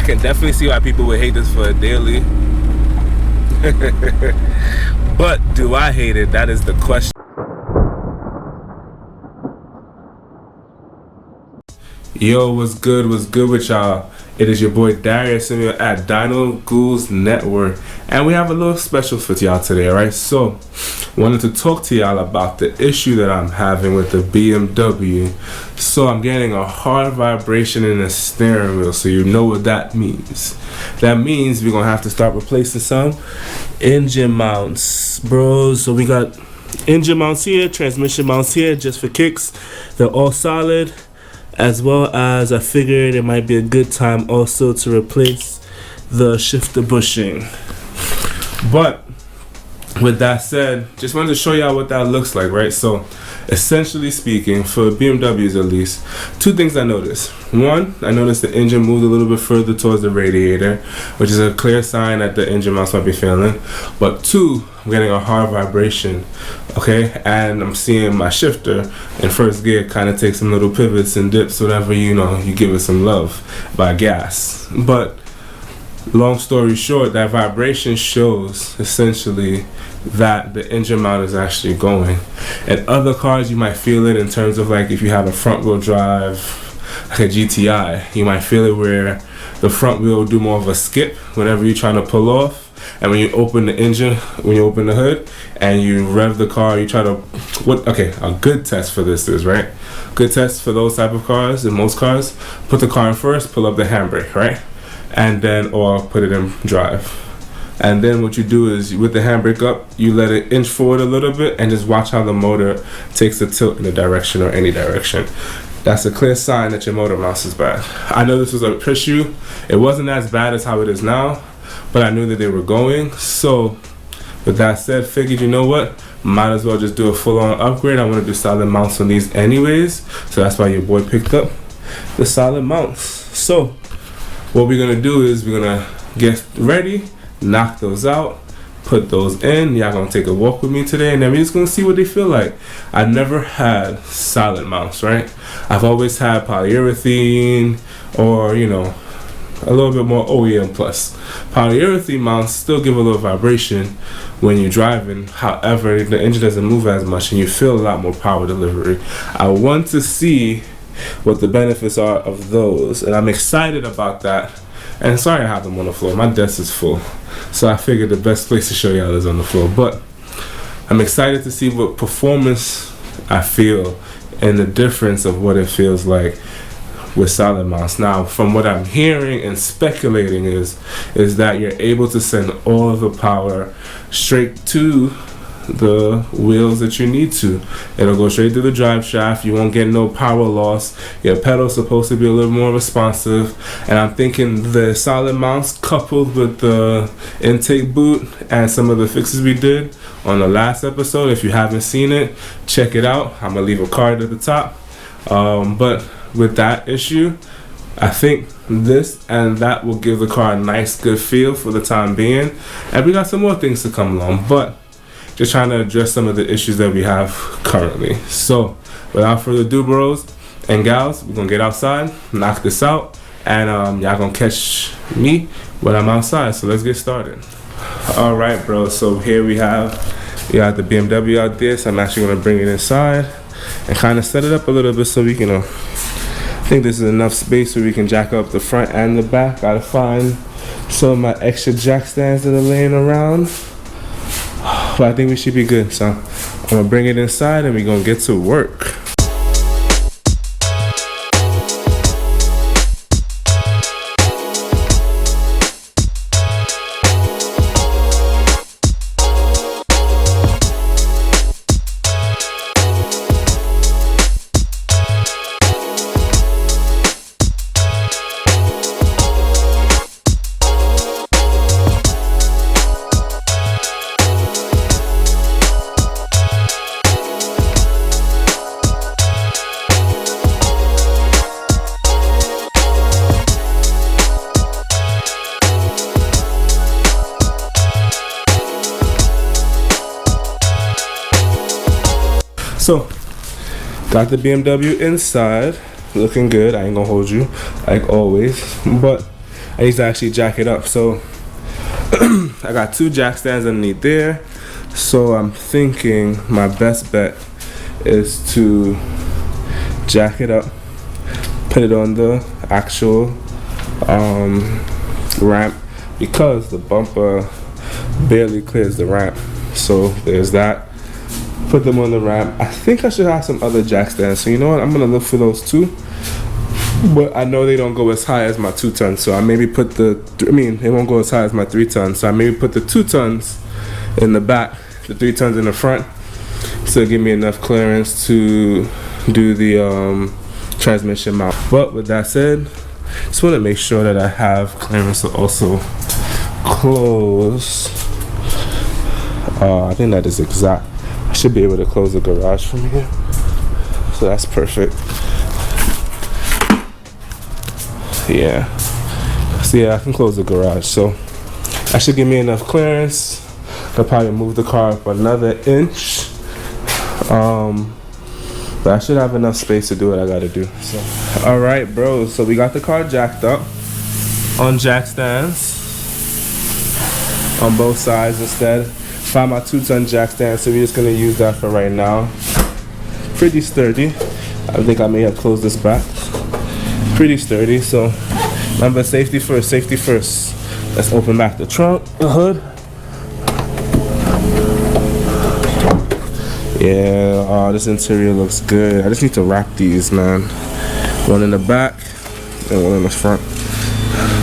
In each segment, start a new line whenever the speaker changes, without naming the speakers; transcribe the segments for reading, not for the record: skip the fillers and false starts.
can definitely see why people would hate this for a daily. But do I hate it? That is the question. Yo, what's good? What's good with y'all? It is your boy Darius and you're at Dino Ghouls Network, and we have a little special for y'all today, alright? So, wanted to talk to y'all about the issue that I'm having with the BMW. So, I'm getting a hard vibration in the steering wheel, so you know what that means. That means we're gonna have to start replacing some engine mounts, bro. So, we got engine mounts here, transmission mounts here, just for kicks. They're all solid. As well as I figured it might be a good time also to replace the shifter bushing. But with that said, just wanted to show y'all what that looks like, right? So essentially speaking, for BMWs at least, two things I noticed. One, I noticed the engine moved a little bit further towards the radiator, which is a clear sign that the engine mounts might be failing. But two, I'm getting a hard vibration, okay? And I'm seeing my shifter in first gear kind of take some little pivots and dips whenever, you know, you give it some love by gas. But long story short, that vibration shows essentially that the engine mount is actually going. In other cars, you might feel it in terms of like if you have a front wheel drive, like a GTI, you might feel it where the front wheel will do more of a skip whenever you're trying to pull off. And when you open the engine, when you open the hood and you rev the car, you try to, a good test for this is, right? Good test for those type of cars, in most cars, put the car in first, pull up the handbrake, right? And then, or put it in drive. And then what you do is, with the handbrake up, you let it inch forward a little bit and just watch how the motor takes a tilt in a direction or any direction. That's a clear sign that your motor mounts is bad. I know this was an issue. It wasn't as bad as how it is now, but I knew that they were going. So with that said, figured, you know what? Might as well just do a full-on upgrade. I want to do solid mounts on these anyways. So that's why your boy picked up the solid mounts. So what we're going to do is we're going to get ready, knock those out, put those in. Y'all going to take a walk with me today, and then we're just going to see what they feel like. I've never had solid mounts, right? I've always had polyurethane or, you know, a little bit more OEM plus. Polyurethane mounts still give a little vibration when you're driving. However, the engine doesn't move as much and you feel a lot more power delivery. I want to see what the benefits are of those, and I'm excited about that. And sorry I have them on the floor. My desk is full, so I figured the best place to show y'all is on the floor. But I'm excited to see what performance I feel and the difference of what it feels like with solid mounts. Now, from what I'm hearing and speculating is that you're able to send all of the power straight to the wheels that you need to. It'll go straight through the drive shaft. You won't get no power loss. Your pedal's supposed to be a little more responsive, and I'm thinking the solid mounts coupled with the intake boot and some of the fixes we did on the last episode. If you haven't seen it, check it out. I'm gonna leave a card at the top. But with that issue, I think this and that will give the car a nice good feel for the time being, and we got some more things to come along, but just trying to address some of the issues that we have currently. So without further ado, bros and gals, we're gonna get outside, knock this out, and y'all gonna catch me when I'm outside. So let's get started. All right, bro, so here we got the BMW out there, so I'm actually gonna bring it inside and kind of set it up a little bit so we can I think this is enough space where we can jack up the front and the back. Gotta find some of my extra jack stands that are laying around, but I think we should be good. So I'm gonna bring it inside and we're gonna get to work. So, got the BMW inside, looking good. I ain't gonna hold you, like always. But I need to actually jack it up. So I got 2 jack stands underneath there. So I'm thinking my best bet is to jack it up, put it on the actual ramp, because the bumper barely clears the ramp. So there's that. Put them on the ramp. I think I should have some other jack stands, so you know what, I'm gonna look for those too, but I know they don't go as high as my 2 tons, so I maybe put they won't go as high as my 3 tons, so I maybe put the 2 tons in the back, the 3 tons in the front, so give me enough clearance to do the transmission mount. But with that said, just want to make sure that I have clearance to also close. I think that is exact. I should be able to close the garage from here, so that's perfect. Yeah, so yeah, I can close the garage, so that should give me enough clearance. I'll probably move the car up another inch, but I should have enough space to do what I gotta do. So, all right, bro. So we got the car jacked up on jack stands on both sides instead. Found my 2-ton jack stand, so we're just gonna use that for right now. Pretty sturdy. I think I may have closed this back. Pretty sturdy. So remember, safety first. Safety first. Let's open back the trunk, the hood. Yeah, this interior looks good. I just need to wrap these, man. One in the back and one in the front.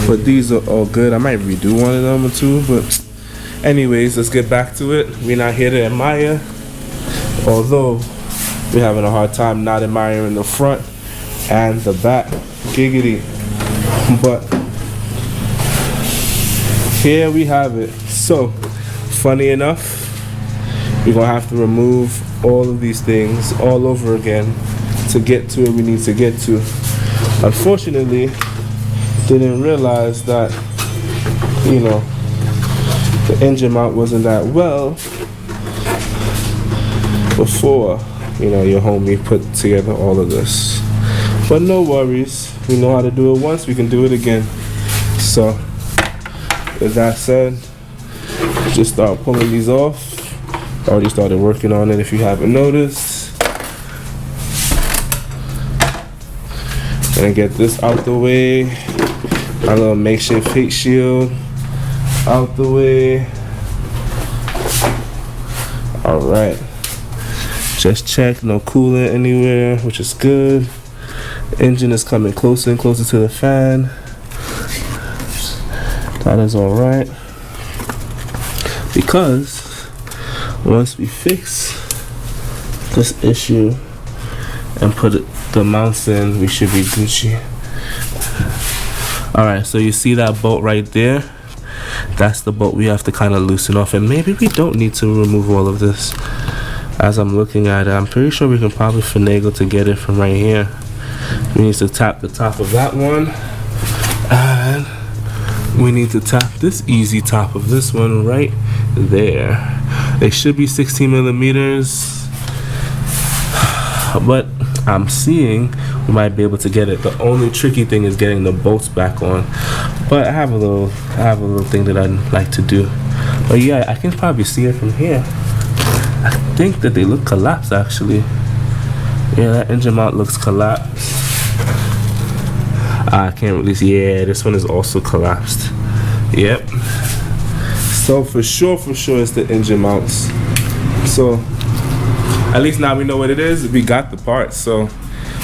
But these are all good. I might redo one of them or two, but anyways, let's get back to it. We're not here to admire, although we're having a hard time not admiring the front and the back. Giggity. But here we have it. So, funny enough, we're gonna have to remove all of these things all over again to get to where we need to get to. Unfortunately, didn't realize that, you know, the engine mount wasn't that well before, you know, your homie put together all of this. But no worries, we know how to do it once, we can do it again. So with that said, just start pulling these off. Already started working on it if you haven't noticed. Gonna get this out the way. My little makeshift heat shield out the way. Alright. Just check, no coolant anywhere, which is good. Engine is coming closer and closer to the fan. That is alright. Because once we fix this issue and put the mounts in, we should be Gucci. Alright, so you see that bolt right there? That's the bolt we have to kind of loosen off, and maybe we don't need to remove all of this. As I'm looking at it, I'm pretty sure we can probably finagle to get it from right here. We need to tap the top of that one, and we need to tap this easy top of this one right there. They should be 16 millimeters, but I'm seeing we might be able to get it. The only tricky thing is getting the bolts back on, but I have a little thing that I'd like to do. But yeah, I can probably see it from here. I think that they look collapsed actually. Yeah, that engine mount looks collapsed. I can't really see. Yeah, this one is also collapsed. Yep. So for sure it's the engine mounts. So at least now we know what it is. We got the parts, so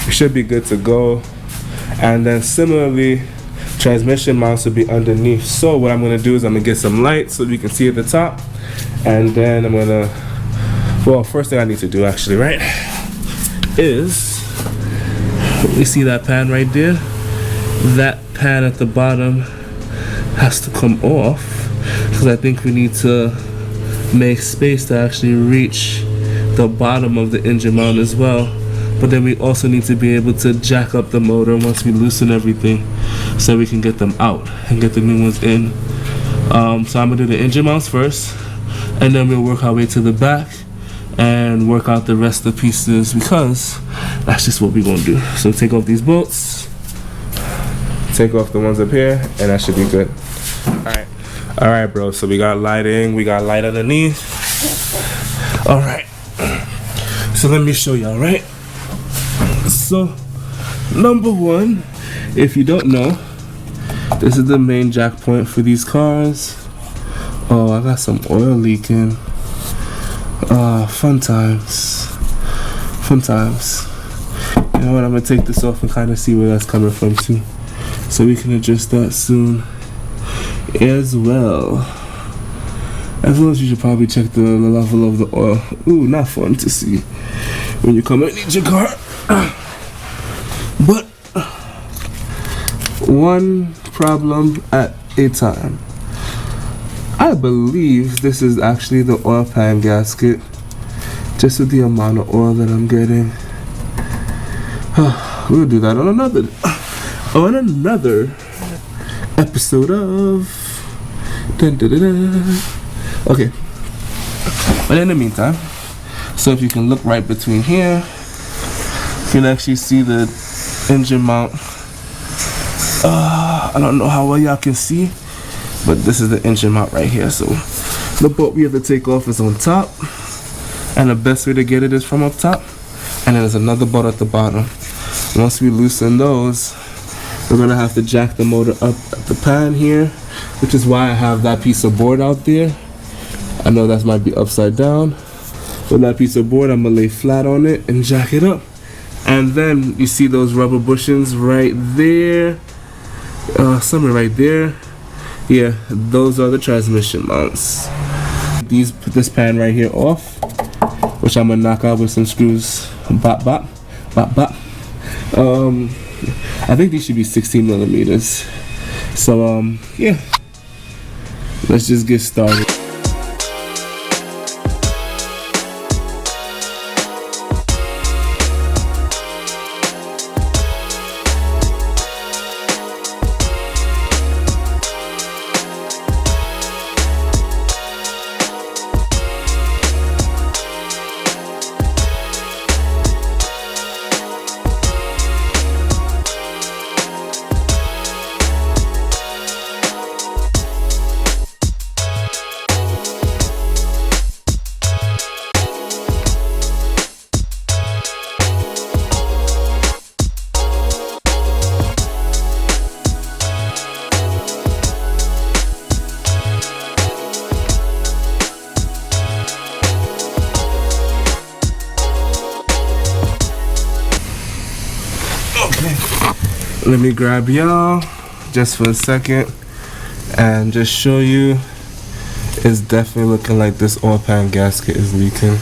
we should be good to go. And then similarly, transmission mounts will be underneath. So what I'm gonna do is I'm gonna get some light so we can see at the top, and then I'm gonna, well, first thing I need to do actually, right, is you see that pan right there? That pan at the bottom has to come off, because I think we need to make space to actually reach the bottom of the engine mount as well. But then we also need to be able to jack up the motor once we loosen everything, so we can get them out and get the new ones in. So I'm gonna do the engine mounts first, and then we'll work our way to the back and work out the rest of the pieces, because that's just what we're gonna do. So take off these bolts, take off the ones up here, and that should be good. All right, bro. So we got lighting, we got light underneath. All right. So let me show y'all, right? So, number one, if you don't know, this is the main jack point for these cars. Oh, I got some oil leaking. Fun times. Fun times. You know what? I'm gonna take this off and kind of see where that's coming from too, so we can adjust that soon as well. As well as you should probably check the level of the oil. Ooh, not fun to see when you come and need your car. But one problem at a time. I believe this is actually the oil pan gasket, just with the amount of oil that I'm getting. We'll do that on another episode of dun, dun, dun, dun. Okay, but in the meantime, so if you can look right between here, you can actually see the engine mount. I don't know how well y'all can see, but this is the engine mount right here. So the bolt we have to take off is on top, and the best way to get it is from up top, and then there's another bolt at the bottom. Once we loosen those, we're gonna have to jack the motor up at the pan here, which is why I have that piece of board out there. I know that might be upside down. With that piece of board, I'm gonna lay flat on it and jack it up. And then you see those rubber bushings right there, somewhere right there. Yeah, those are the transmission mounts. Put this pan right here off, which I'm gonna knock out with some screws. Bop, bop, bop, bop. I think these should be 16 millimeters. So, yeah. Let's just get started. Let me grab y'all just for a second and just show you. It's definitely looking like this oil pan gasket is leaking,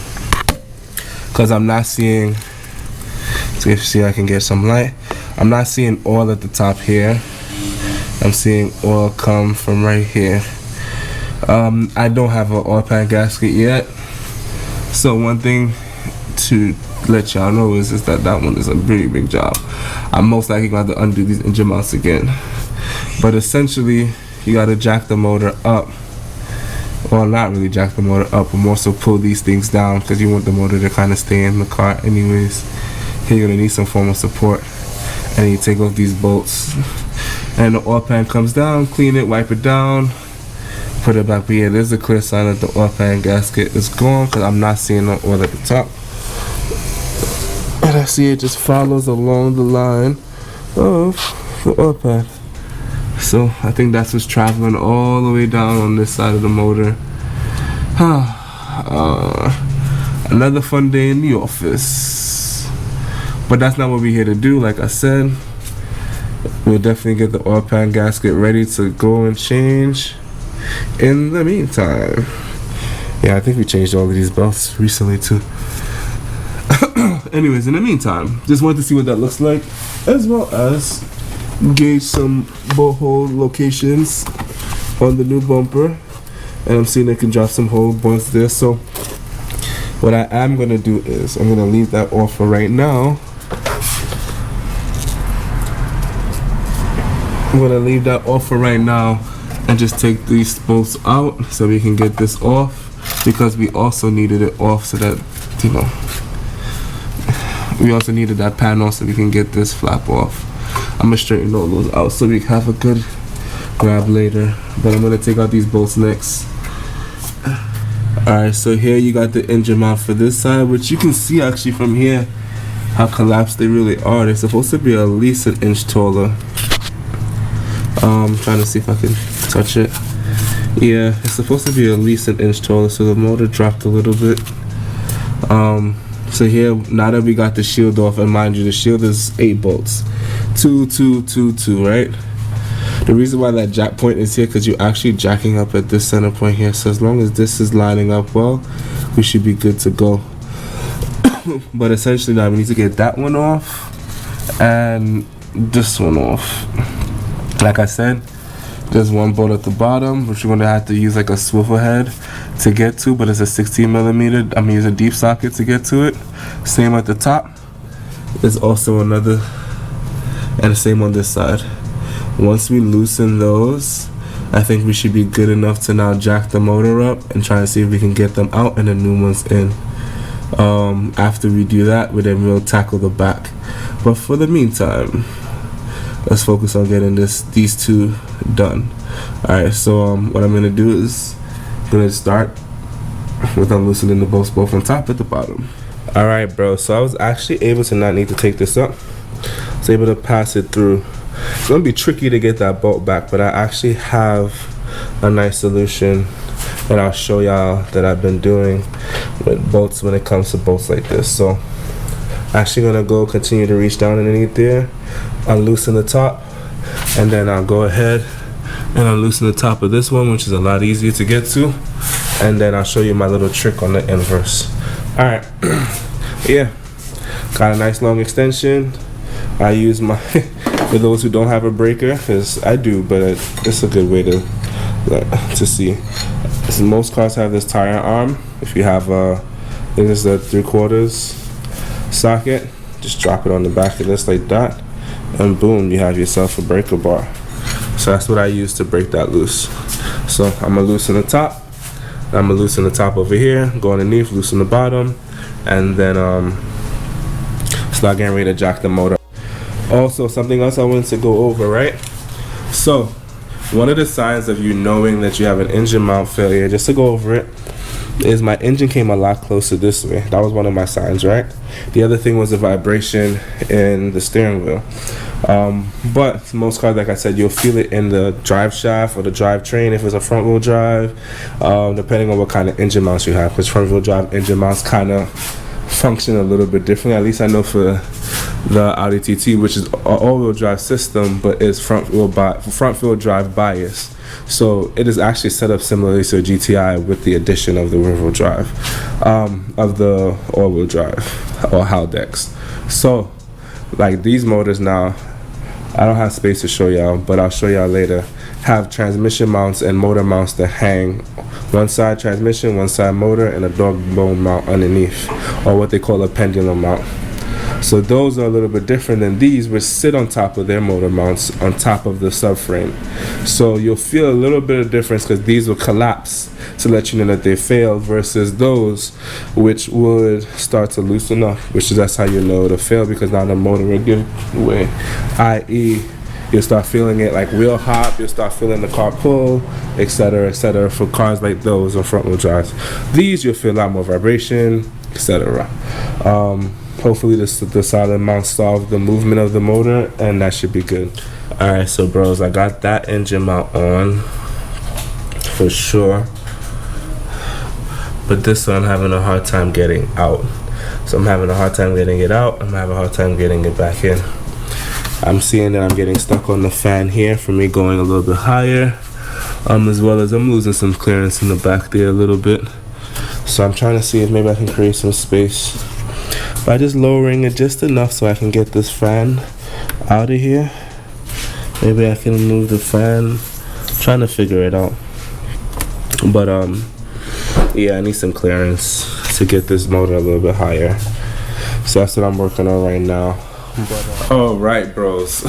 because I'm not seeing, so if you see I can get some light, I'm not seeing oil at the top here. I'm seeing oil come from right here. I don't have an oil pan gasket yet, so one thing to let y'all know is that one is a pretty big job. I'm most likely going to have to undo these engine mounts again. But essentially, you got to jack the motor up. Well, not really jack the motor up, but more so pull these things down, because you want the motor to kind of stay in the car anyways. Here you're going to need some form of support. And you take off these bolts. And the oil pan comes down, clean it, wipe it down, put it back. But yeah, there's a clear sign that the oil pan gasket is gone, because I'm not seeing no oil at the top. And I see it just follows along the line of the oil pan. So I think that's what's traveling all the way down on this side of the motor. Another fun day in the office. But that's not what we're here to do. Like I said, we'll definitely get the oil pan gasket ready to go and change. In the meantime, yeah, I think we changed all of these belts recently too. Anyways, in the meantime, just wanted to see what that looks like, as well as gauge some bolt hole locations on the new bumper. And I'm seeing I can drop some hole points there. So what I am going to do is I'm going to leave that off for right now. I'm going to leave that off for right now and just take these bolts out so we can get this off, because we also needed it off so that, you know, we also needed that panel so we can get this flap off. I'm gonna straighten all those out so we have a good grab later. But I'm gonna take out these bolts next. Alright, so here you got the engine mount for this side, which you can see actually from here how collapsed they really are. They're supposed to be at least an inch taller. I'm trying to see if I can touch it. Yeah, it's supposed to be at least an inch taller, so the motor dropped a little bit. So here, now that we got the shield off, and mind you, the shield is 8 bolts. 2, 2, 2, 2, right? The reason why that jack point is here, because you're actually jacking up at this center point here. So as long as this is lining up well, we should be good to go. But essentially now we need to get that one off and this one off. Like I said, there's one bolt at the bottom, which you're going to have to use like a swivel head to get to, but it's a 16 millimeter. I'm going to use a deep socket to get to it. Same at the top. There's also another, and the same on this side. Once we loosen those, I think we should be good enough to now jack the motor up and try to see if we can get them out and the new ones in. After we do that, then we'll tackle the back. But for the meantime, let's focus on getting these two done. Alright, so what I'm gonna do is I'm gonna start with unloosening the bolts both on top and the bottom. Alright, bro, so I was actually able to not need to take this up. I was able to pass it through. It's gonna be tricky to get that bolt back, but I actually have a nice solution that I'll show y'all that I've been doing with bolts when it comes to bolts like this. So actually gonna continue to reach down underneath there, unloosen the top, and then I'll go ahead and unloosen the top of this one, which is a lot easier to get to, and then I'll show you my little trick on the inverse. Alright, yeah, got a nice long extension. I use my for those who don't have a breaker, because I do, but it's a good way to see. So most cars have this tire arm. If you have I think this is a 3/4 socket, just drop it on the back of this like that, and boom, you have yourself a breaker bar. So that's what I use to break that loose. So I'm gonna loosen the top, I'm gonna loosen the top over here, go underneath, loosen the bottom, and then start getting ready to jack the motor. Also, something else I wanted to go over, right? So one of the signs of you knowing that you have an engine mount failure, just to go over it, is my engine came a lot closer this way. That was one of my signs, right? The other thing was the vibration in the steering wheel. But most cars, like I said, you'll feel it in the drive shaft or the drivetrain if it's a front wheel drive, depending on what kind of engine mounts you have, because front wheel drive engine mounts kind of function a little bit differently. At least I know for the Audi TT, which is an all-wheel drive system, but is front wheel drive bias. So it is actually set up similarly to a GTI with the addition of the rear-wheel drive, of the all-wheel drive or Haldex. So like these motors now, I don't have space to show y'all, but I'll show y'all later, have transmission mounts and motor mounts that hang one side transmission, one side motor, and a dog bone mount underneath, or what they call a pendulum mount. So those are a little bit different than these, which sit on top of their motor mounts on top of the subframe. So you'll feel a little bit of difference because these will collapse to let you know that they failed, versus those which would start to loosen up, which is that's how you know it'll fail, because now the motor will give way, i.e. you'll start feeling it like wheel hop, you'll start feeling the car pull, etc., etc. for cars like those or front wheel drives. These you'll feel a lot more vibration, etc. Hopefully the solid mount solve the movement of the motor, and that should be good. Alright, so bros, I got that engine mount on for sure, but this one I'm having a hard time getting out. So I'm having a hard time getting it out, I'm having a hard time getting it back in. I'm seeing that I'm getting stuck on the fan here for me going a little bit higher, as well as I'm losing some clearance in the back there a little bit. So I'm trying to see if maybe I can create some space by just lowering it just enough so I can get this fan out of here. Maybe I can move the fan. I'm trying to figure it out. But yeah, I need some clearance to get this motor a little bit higher. So that's what I'm working on right now. Alright, bros.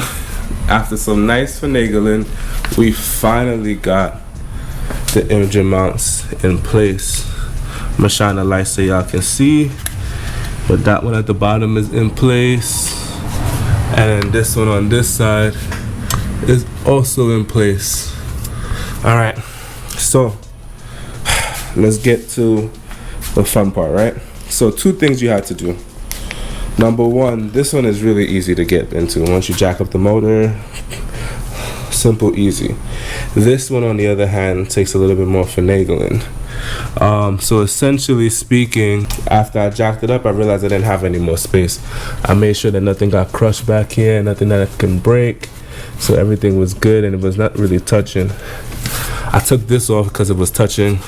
After some nice finagling, we finally got the engine mounts in place. I'm gonna shine the light so y'all can see. But that one at the bottom is in place. and then this one on this side is also in place. All right, so let's get to the fun part, right? So 2 things you had to do. Number 1, this one is really easy to get into. Once you jack up the motor, simple, easy. This one, on the other hand, takes a little bit more finagling. So essentially speaking, after I jacked it up, I realized I didn't have any more space. I made sure that nothing got crushed back here, nothing that can break, so everything was good and it was not really touching. I took this off because it was touching.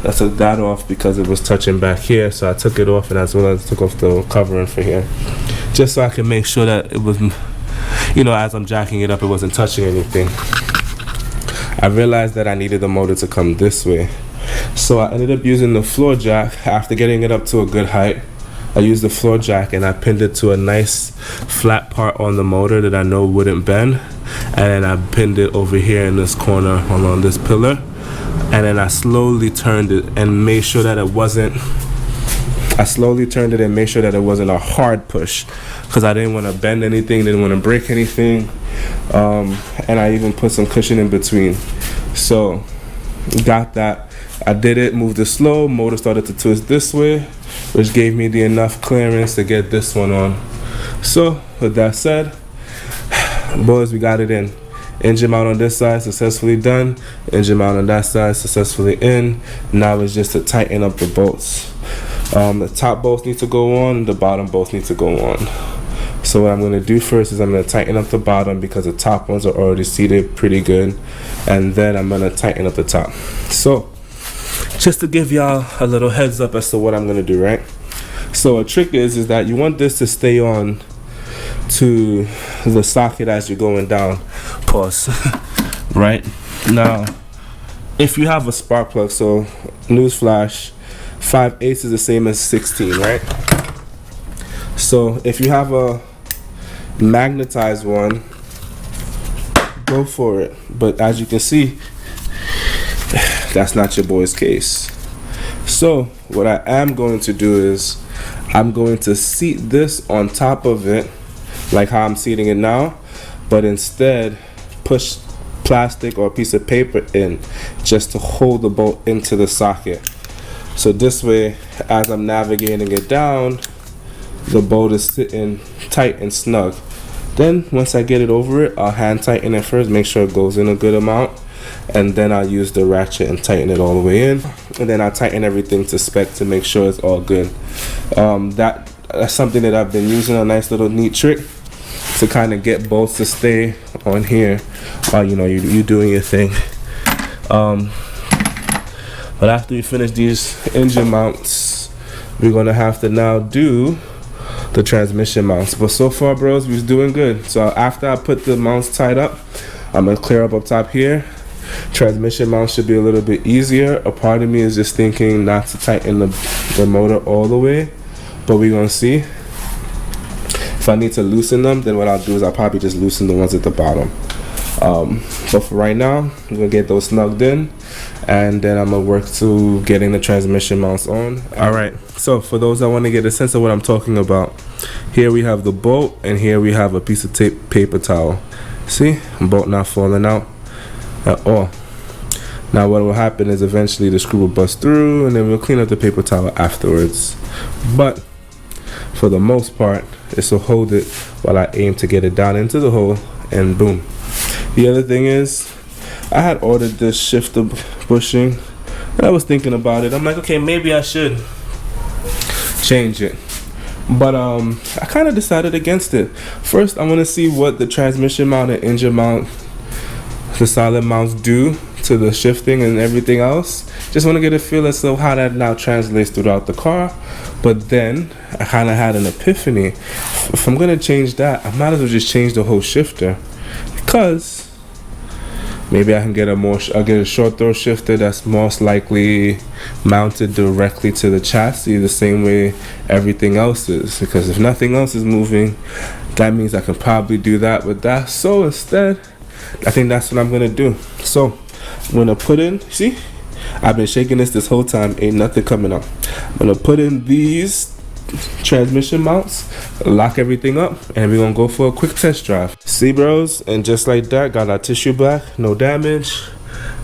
I took that off because it was touching back here, so I took it off, and as well as took off the covering for here, just so I can make sure that it was, you know, as I'm jacking it up, it wasn't touching anything. I realized that I needed the motor to come this way, so I ended up using the floor jack. After getting it up to a good height, I used the floor jack and I pinned it to a nice flat part on the motor that I know wouldn't bend, and then I pinned it over here in this corner along this pillar, and then I slowly turned it and made sure that it wasn't a hard push, because I didn't want to bend anything, didn't want to break anything, and I even put some cushion in between. So got that. I did it, moved it slow, motor started to twist this way, which gave me the enough clearance to get this one on. So with that said, boys, we got it in. Engine mount on this side successfully done, engine mount on that side successfully in. Now it's just to tighten up the bolts. The top bolts need to go on, the bottom bolts need to go on. So what I'm going to do first is I'm going to tighten up the bottom, because the top ones are already seated pretty good, and then I'm going to tighten up the top. So just to give y'all a little heads up as to what I'm going to do, right? So a trick is that you want this to stay on to the socket as you're going down. Pause. Right now, if you have a spark plug, so newsflash, 5/8 is the same as 16, right? So if you have a magnetized one, go for it. But as you can see, that's not your boy's case. So what I am going to do is I'm going to seat this on top of it, like how I'm seating it now, but instead push plastic or a piece of paper in just to hold the bolt into the socket. So this way, as I'm navigating it down, the bolt is sitting tight and snug. Then once I get it over it, I'll hand tighten it first, make sure it goes in a good amount, and then I'll use the ratchet and tighten it all the way in, and then I'll tighten everything to spec to make sure it's all good. That's something that I've been using, a nice little neat trick to kind of get bolts to stay on here while you're doing your thing. But after we finish these engine mounts, we're gonna have to now do the transmission mounts. But so far, bros, we're doing good. So after I put the mounts tied up, I'm gonna clear up top here. Transmission mounts should be a little bit easier. A part of me is just thinking not to tighten the motor all the way, but we're gonna see. If I need to loosen them, then what I'll do is I'll probably just loosen the ones at the bottom. But for right now, I'm gonna get those snugged in, and then I'm gonna work to getting the transmission mounts on. Alright, so for those that want to get a sense of what I'm talking about, here we have the bolt, and here we have a piece of tape paper towel. See, bolt not falling out at all. Now what will happen is eventually the screw will bust through, and then we'll clean up the paper towel afterwards. But for the most part, this will hold it while I aim to get it down into the hole, and boom. The other thing is, I had ordered this shifter bushing, and I was thinking about it. I'm like, okay, maybe I should change it. But I kind of decided against it. First, I want to see what the transmission mount and engine mount, the solid mounts, do to the shifting and everything else. Just want to get a feel as to how that now translates throughout the car. But then I kind of had an epiphany. If I'm gonna change that, I might as well just change the whole shifter, because maybe I can get a short throw shifter that's most likely mounted directly to the chassis the same way everything else is. Because if nothing else is moving, that means I can probably do that with that. So instead, I think that's what I'm gonna do. So I'm gonna put in, see, I've been shaking this whole time, ain't nothing coming up. I'm gonna put in these transmission mounts, lock everything up, and we're gonna go for a quick test drive. See, bros, and just like that, got our tissue back, no damage.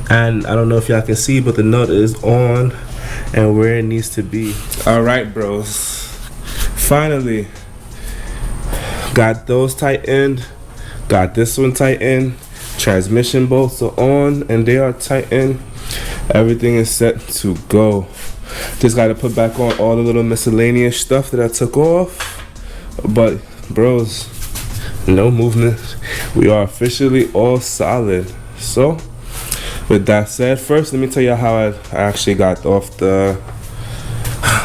And I don't know if y'all can see, but the nut is on and where it needs to be. All right, bros, finally got those tightened, got this one tightened, transmission bolts are on and they are tightened. Everything is set to go. Just got to put back on all the little miscellaneous stuff that I took off. But bros, no movement. We are officially all solid. So with that said, first let me tell you how I actually got off the,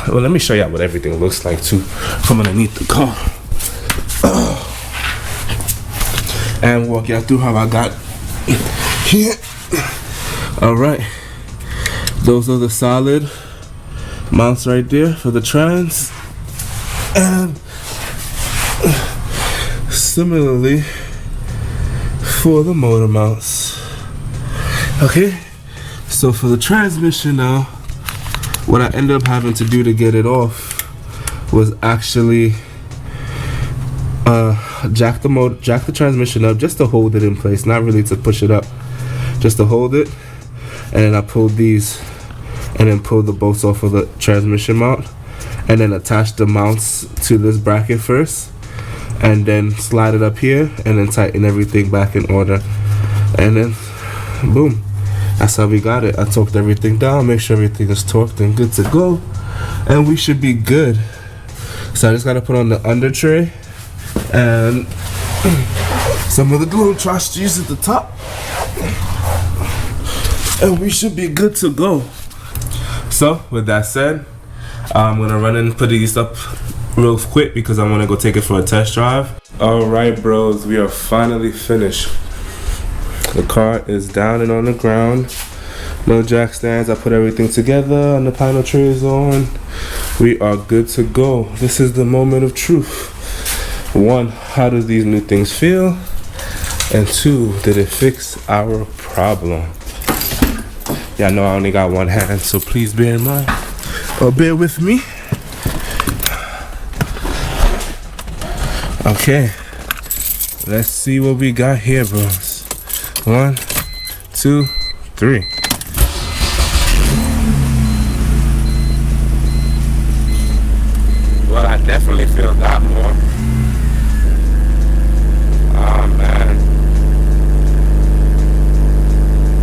well, let me show you what everything looks like too from underneath the car. And walk y'all through how I got here. All right, those are the solid mounts right there for the trans, and similarly for the motor mounts. Okay, so for the transmission now, what I ended up having to do to get it off was actually jack the transmission up just to hold it in place, not really to push it up, just to hold it. And then I pulled these and then pulled the bolts off of the transmission mount, and then attach the mounts to this bracket first, and then slide it up here, and then tighten everything back in order, and then boom, that's how we got it. I torqued everything down, make sure everything is torqued and good to go, and we should be good. So I just gotta put on the under tray and some of the little trusties at the top, and we should be good to go. So with that said, I'm gonna run and put these up real quick because I want to go take it for a test drive. All right, bros, we are finally finished. The car is down and on the ground. No jack stands. I put everything together and the panel tray is on. We are good to go. This is the moment of truth. 1, how do these new things feel? And 2, did it fix our problem? Yeah, I know I only got one hand, so please bear in mind, or bear with me. Okay, let's see what we got here, bros. 1, 2, 3. Well, I definitely feel that more. Oh man,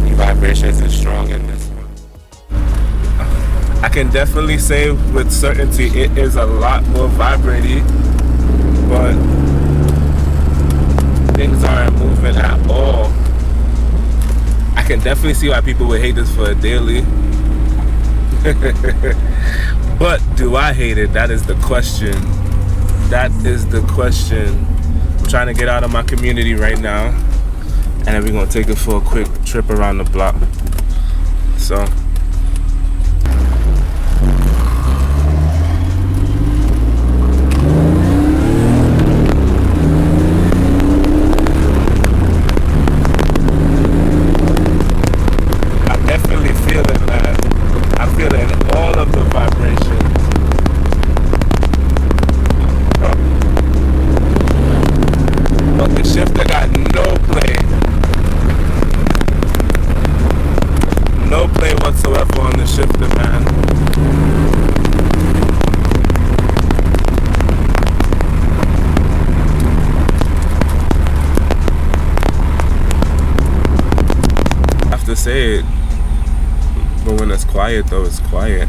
the vibrations is strong in this one. I can definitely say with certainty it is a lot more vibrating, but things aren't moving at all. I can definitely see why people would hate this for a daily. But do I hate it? That is the question. That is the question. I'm trying to get out of my community right now, and then we're gonna take it for a quick trip around the block. So I definitely feel it, man. I feel it in all of the vibrations. But the shifter got no play. No play whatsoever on the shifter, man. I have to say it, but when it's quiet though, it's quiet.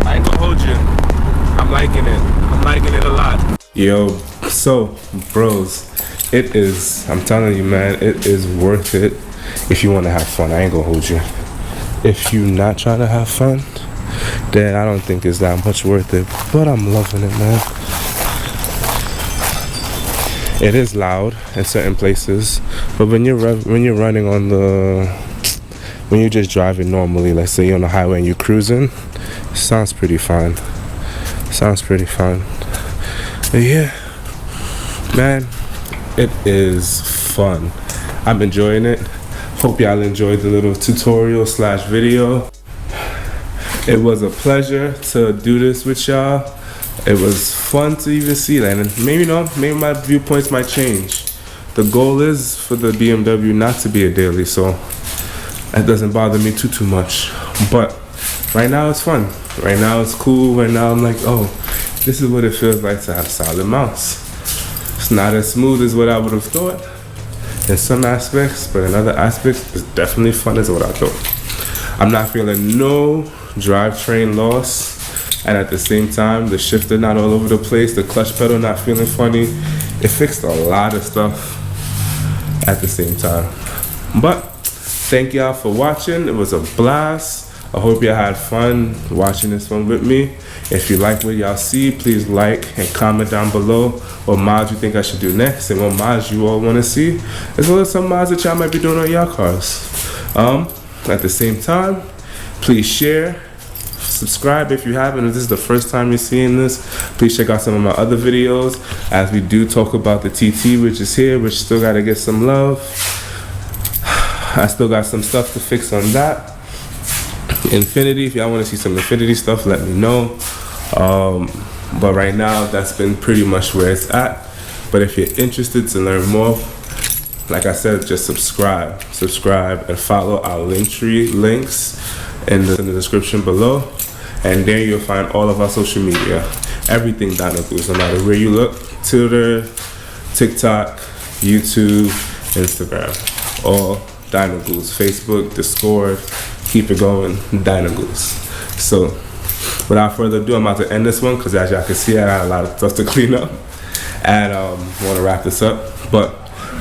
I ain't gonna hold you. I'm liking it. I'm liking it a lot. Yo, so bros, it is, I'm telling you, man, it is worth it if you want to have fun. I ain't gonna hold you. If you not trying to have fun, then I don't think it's that much worth it. But I'm loving it, man. It is loud in certain places, but when you're running on the, when you're just driving normally, let's say you're on the highway and you're cruising, it sounds pretty fine. Sounds pretty fun. But yeah, man, it is fun. I'm enjoying it. Hope y'all enjoyed the little tutorial slash video. It was a pleasure to do this with y'all. It was fun to even see that, and maybe maybe my viewpoints might change. The goal is for the BMW not to be a daily, so that doesn't bother me too much. But right now it's fun. Right now it's cool. Right now I'm like, oh, this is what it feels like to have a solid mouse. It's not as smooth as what I would have thought in some aspects, but in other aspects, it's definitely fun as what I thought. I'm not feeling no drivetrain loss. And at the same time, the shifter not all over the place, the clutch pedal not feeling funny. It fixed a lot of stuff at the same time. But thank y'all for watching. It was a blast. I hope y'all had fun watching this one with me. If you like what y'all see, please like and comment down below what mods you think I should do next and what mods you all want to see, as well as some mods that y'all might be doing on y'all cars. At the same time, please share, subscribe if you haven't. If this is the first time you're seeing this, please check out some of my other videos, as we do talk about the TT, which is here, which still got to get some love. I still got some stuff to fix on that. Infinity, if y'all want to see some Infinity stuff, let me know. But right now, that's been pretty much where it's at. But if you're interested to learn more, like I said, just subscribe, and follow our Linktree links in the description below. And there you'll find all of our social media. Everything Dino Goose, no matter where you look. Twitter, TikTok, YouTube, Instagram. All Dino Goose. Facebook, Discord, keep it going, Dino Goose. So, without further ado, I'm about to end this one, because as y'all can see, I got a lot of stuff to clean up. And want to wrap this up. But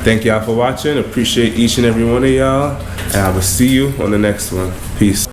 thank y'all for watching. Appreciate each and every one of y'all. And I will see you on the next one. Peace.